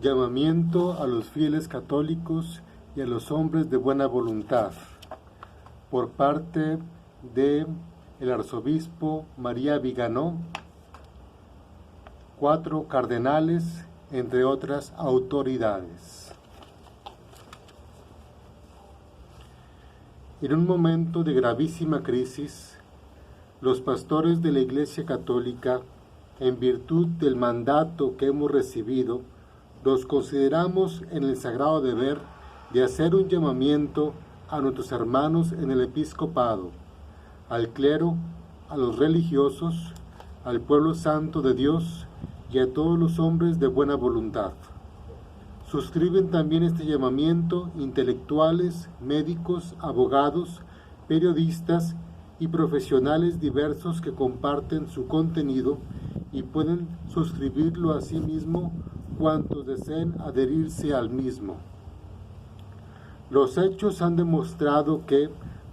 Llamamiento a los fieles católicos y a los hombres de buena voluntad, por parte de el arzobispo María Viganó, 4 cardenales, entre otras autoridades. En un momento de gravísima crisis, los pastores de la Iglesia Católica, en virtud del mandato que hemos recibido, nos consideramos en el sagrado deber de hacer un llamamiento a nuestros hermanos en el episcopado, al clero, a los religiosos, al pueblo santo de Dios y a todos los hombres de buena voluntad. Suscriben también este llamamiento intelectuales, médicos, abogados, periodistas y profesionales diversos que comparten su contenido y pueden suscribirlo a sí mismo cuantos deseen adherirse al mismo. Los hechos han demostrado que,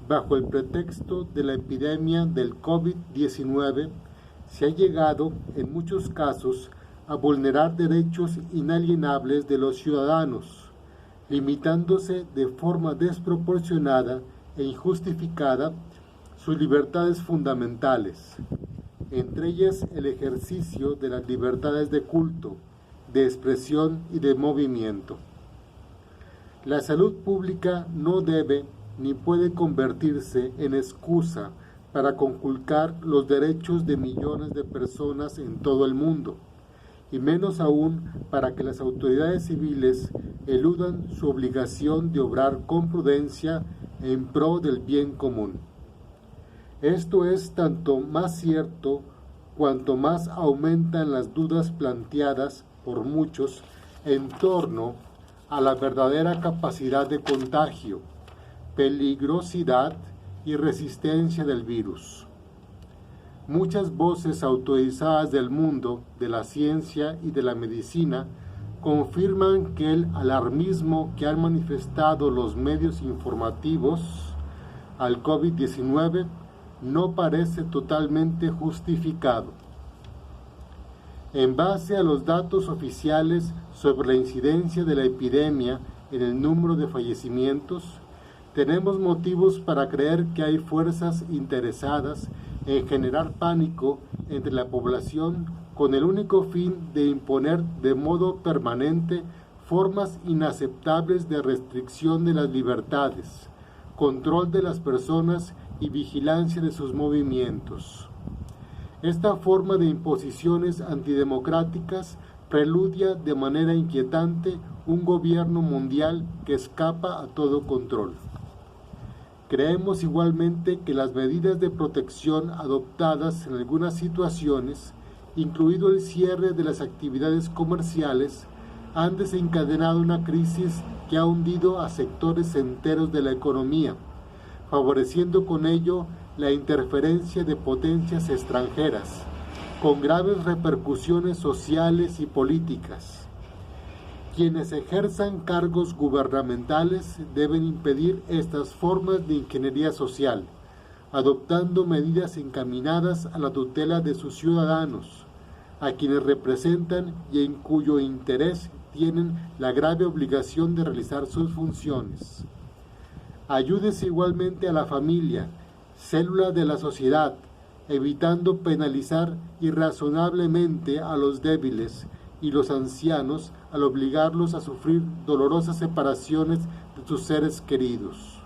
bajo el pretexto de la epidemia del COVID-19, se ha llegado, en muchos casos, a vulnerar derechos inalienables de los ciudadanos, limitándose de forma desproporcionada e injustificada sus libertades fundamentales, entre ellas el ejercicio de las libertades de culto, de expresión y de movimiento. La salud pública no debe ni puede convertirse en excusa para conculcar los derechos de millones de personas en todo el mundo, y menos aún para que las autoridades civiles eludan su obligación de obrar con prudencia en pro del bien común. Esto es tanto más cierto cuanto más aumentan las dudas planteadas por muchos en torno a la verdadera capacidad de contagio, peligrosidad y resistencia del virus. Muchas voces autorizadas del mundo, de la ciencia y de la medicina confirman que el alarmismo que han manifestado los medios informativos al COVID-19 no parece totalmente justificado. En base a los datos oficiales sobre la incidencia de la epidemia en el número de fallecimientos, tenemos motivos para creer que hay fuerzas interesadas en generar pánico entre la población con el único fin de imponer de modo permanente formas inaceptables de restricción de las libertades, control de las personas y vigilancia de sus movimientos. Esta forma de imposiciones antidemocráticas preludia de manera inquietante un gobierno mundial que escapa a todo control. Creemos igualmente que las medidas de protección adoptadas en algunas situaciones, incluido el cierre de las actividades comerciales, han desencadenado una crisis que ha hundido a sectores enteros de la economía, favoreciendo con ello la interferencia de potencias extranjeras, con graves repercusiones sociales y políticas. Quienes ejerzan cargos gubernamentales deben impedir estas formas de ingeniería social, adoptando medidas encaminadas a la tutela de sus ciudadanos, a quienes representan y en cuyo interés tienen la grave obligación de realizar sus funciones. Ayúdese igualmente a la familia, célula de la sociedad, evitando penalizar irrazonablemente a los débiles y los ancianos al obligarlos a sufrir dolorosas separaciones de sus seres queridos.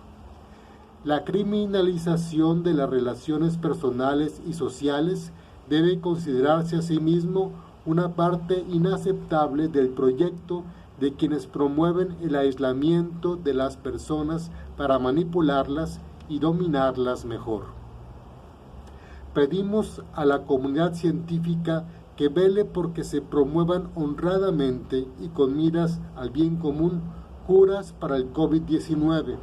La criminalización de las relaciones personales y sociales debe considerarse asimismo una parte inaceptable del proyecto de quienes promueven el aislamiento de las personas para manipularlas y dominarlas mejor. Pedimos a la comunidad científica que vele porque se promuevan honradamente y con miras al bien común curas para el COVID-19,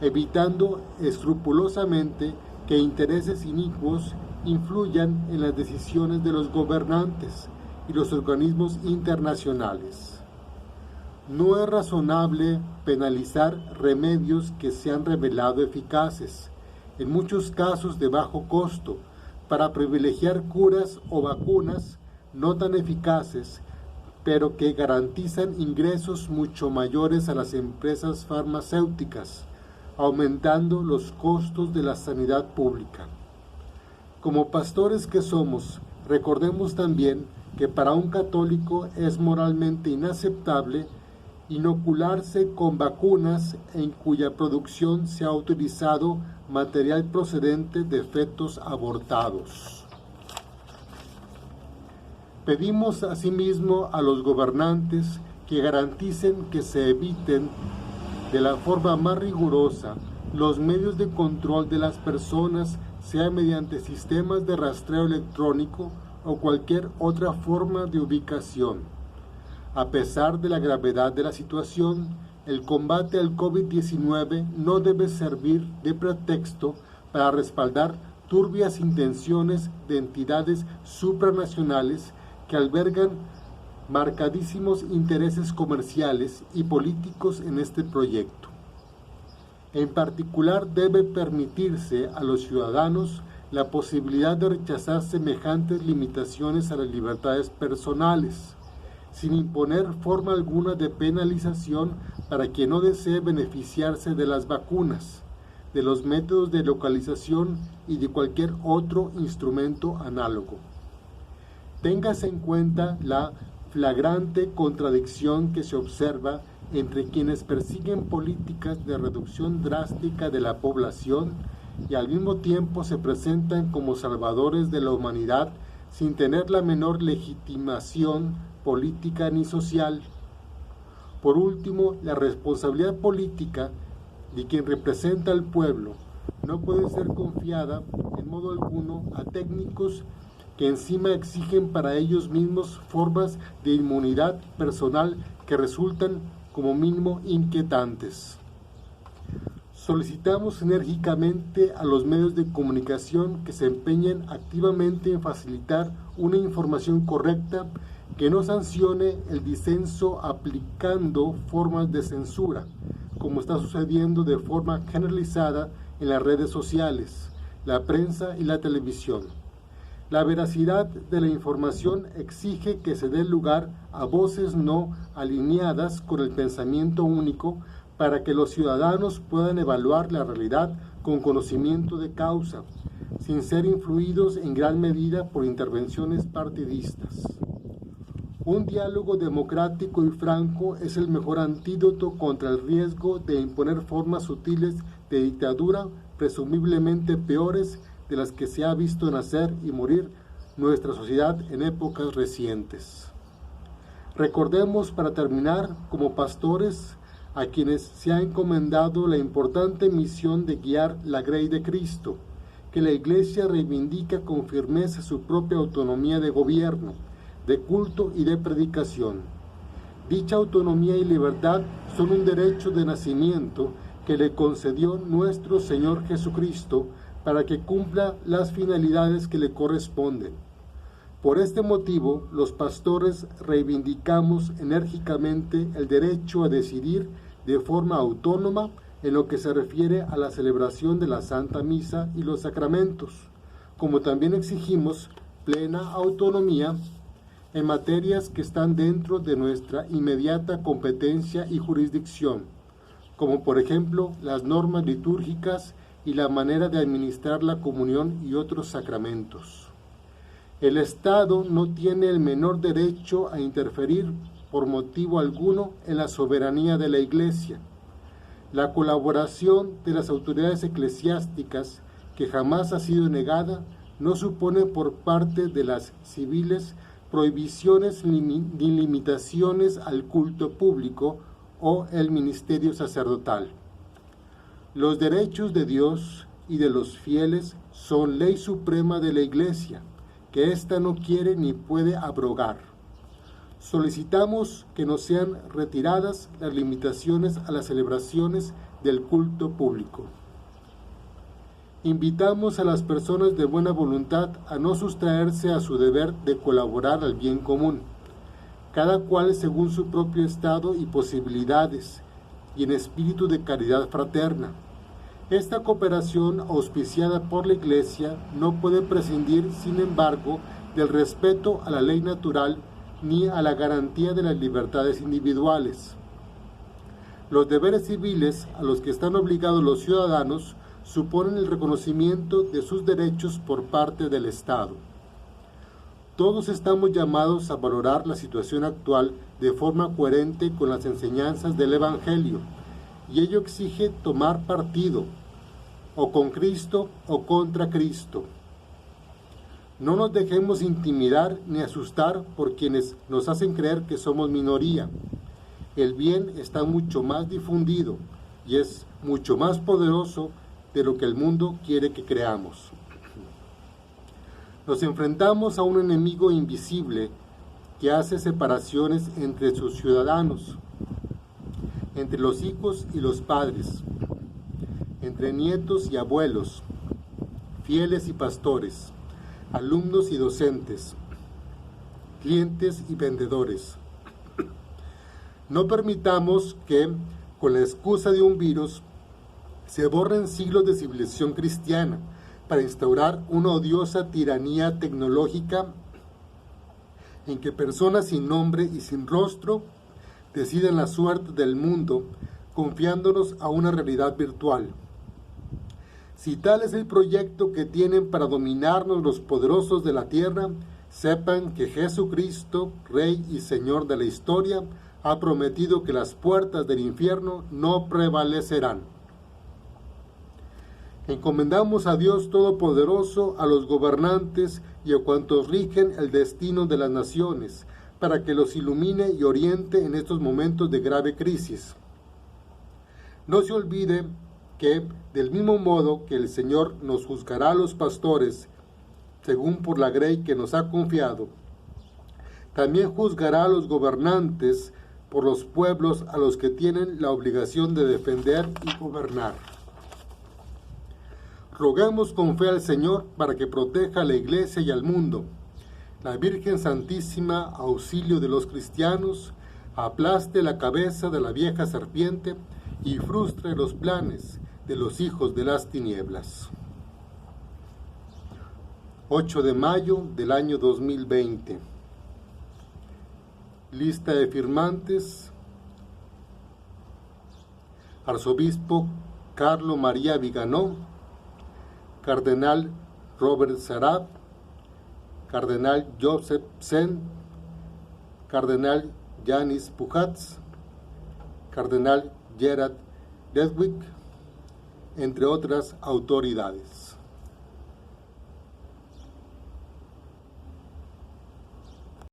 evitando escrupulosamente que intereses inicuos influyan en las decisiones de los gobernantes y los organismos internacionales. No es razonable penalizar remedios que se han revelado eficaces, en muchos casos de bajo costo, para privilegiar curas o vacunas no tan eficaces, pero que garantizan ingresos mucho mayores a las empresas farmacéuticas, aumentando los costos de la sanidad pública. Como pastores que somos, recordemos también que para un católico es moralmente inaceptable inocularse con vacunas en cuya producción se ha utilizado material procedente de fetos abortados. Pedimos asimismo a los gobernantes que garanticen que se eviten de la forma más rigurosa los medios de control de las personas, sea mediante sistemas de rastreo electrónico o cualquier otra forma de ubicación. A pesar de la gravedad de la situación, el combate al COVID-19 no debe servir de pretexto para respaldar turbias intenciones de entidades supranacionales que albergan marcadísimos intereses comerciales y políticos en este proyecto. En particular, debe permitirse a los ciudadanos la posibilidad de rechazar semejantes limitaciones a las libertades personales, sin imponer forma alguna de penalización para quien no desee beneficiarse de las vacunas, de los métodos de localización y de cualquier otro instrumento análogo. Téngase en cuenta la flagrante contradicción que se observa entre quienes persiguen políticas de reducción drástica de la población y al mismo tiempo se presentan como salvadores de la humanidad sin tener la menor legitimación política ni social. Por último, la responsabilidad política de quien representa al pueblo no puede ser confiada en modo alguno a técnicos que encima exigen para ellos mismos formas de inmunidad personal que resultan como mínimo inquietantes. Solicitamos enérgicamente a los medios de comunicación que se empeñen activamente en facilitar una información correcta que no sancione el disenso aplicando formas de censura, como está sucediendo de forma generalizada en las redes sociales, la prensa y la televisión. La veracidad de la información exige que se dé lugar a voces no alineadas con el pensamiento único para que los ciudadanos puedan evaluar la realidad con conocimiento de causa, sin ser influidos en gran medida por intervenciones partidistas. Un diálogo democrático y franco es el mejor antídoto contra el riesgo de imponer formas sutiles de dictadura presumiblemente peores de las que se ha visto nacer y morir nuestra sociedad en épocas recientes. Recordemos para terminar, como pastores, a quienes se ha encomendado la importante misión de guiar la grey de Cristo, que la Iglesia reivindica con firmeza su propia autonomía de gobierno, de culto y de predicación. Dicha autonomía y libertad son un derecho de nacimiento que le concedió nuestro Señor Jesucristo para que cumpla las finalidades que le corresponden. Por este motivo, los pastores reivindicamos enérgicamente el derecho a decidir de forma autónoma en lo que se refiere a la celebración de la Santa Misa y los sacramentos, como también exigimos plena autonomía en materias que están dentro de nuestra inmediata competencia y jurisdicción, como por ejemplo las normas litúrgicas y la manera de administrar la comunión y otros sacramentos. El Estado no tiene el menor derecho a interferir por motivo alguno en la soberanía de la Iglesia. La colaboración de las autoridades eclesiásticas, que jamás ha sido negada, no supone por parte de las civiles prohibiciones ni limitaciones al culto público o el ministerio sacerdotal. Los derechos de Dios y de los fieles son ley suprema de la Iglesia, que ésta no quiere ni puede abrogar. Solicitamos que nos sean retiradas las limitaciones a las celebraciones del culto público. Invitamos a las personas de buena voluntad a no sustraerse a su deber de colaborar al bien común, cada cual según su propio estado y posibilidades, y en espíritu de caridad fraterna. Esta cooperación auspiciada por la Iglesia no puede prescindir, sin embargo, del respeto a la ley natural ni a la garantía de las libertades individuales. Los deberes civiles a los que están obligados los ciudadanos suponen el reconocimiento de sus derechos por parte del Estado. Todos estamos llamados a valorar la situación actual de forma coherente con las enseñanzas del Evangelio, y ello exige tomar partido, o con Cristo o contra Cristo. No nos dejemos intimidar ni asustar por quienes nos hacen creer que somos minoría. El bien está mucho más difundido y es mucho más poderoso de lo que el mundo quiere que creamos. Nos enfrentamos a un enemigo invisible que hace separaciones entre sus ciudadanos, entre los hijos y los padres, entre nietos y abuelos, fieles y pastores, alumnos y docentes, clientes y vendedores. No permitamos que, con la excusa de un virus, se borren siglos de civilización cristiana para instaurar una odiosa tiranía tecnológica en que personas sin nombre y sin rostro deciden la suerte del mundo, confiándonos a una realidad virtual. Si tal es el proyecto que tienen para dominarnos los poderosos de la tierra, sepan que Jesucristo, Rey y Señor de la historia, ha prometido que las puertas del infierno no prevalecerán. Encomendamos a Dios Todopoderoso, a los gobernantes y a cuantos rigen el destino de las naciones, para que los ilumine y oriente en estos momentos de grave crisis. No se olvide que, del mismo modo que el Señor nos juzgará a los pastores, según por la grey que nos ha confiado, también juzgará a los gobernantes por los pueblos a los que tienen la obligación de defender y gobernar. Roguemos con fe al Señor para que proteja a la Iglesia y al mundo. La Virgen Santísima, auxilio de los cristianos, aplaste la cabeza de la vieja serpiente y frustre los planes de los hijos de las tinieblas. 8 de mayo del año 2020. Lista de firmantes: Arzobispo Carlo María Viganò, Cardenal Robert Sarab, Cardenal Joseph Sen, Cardenal Yanis Pujats, Cardenal Gerard Ledwig, entre otras autoridades.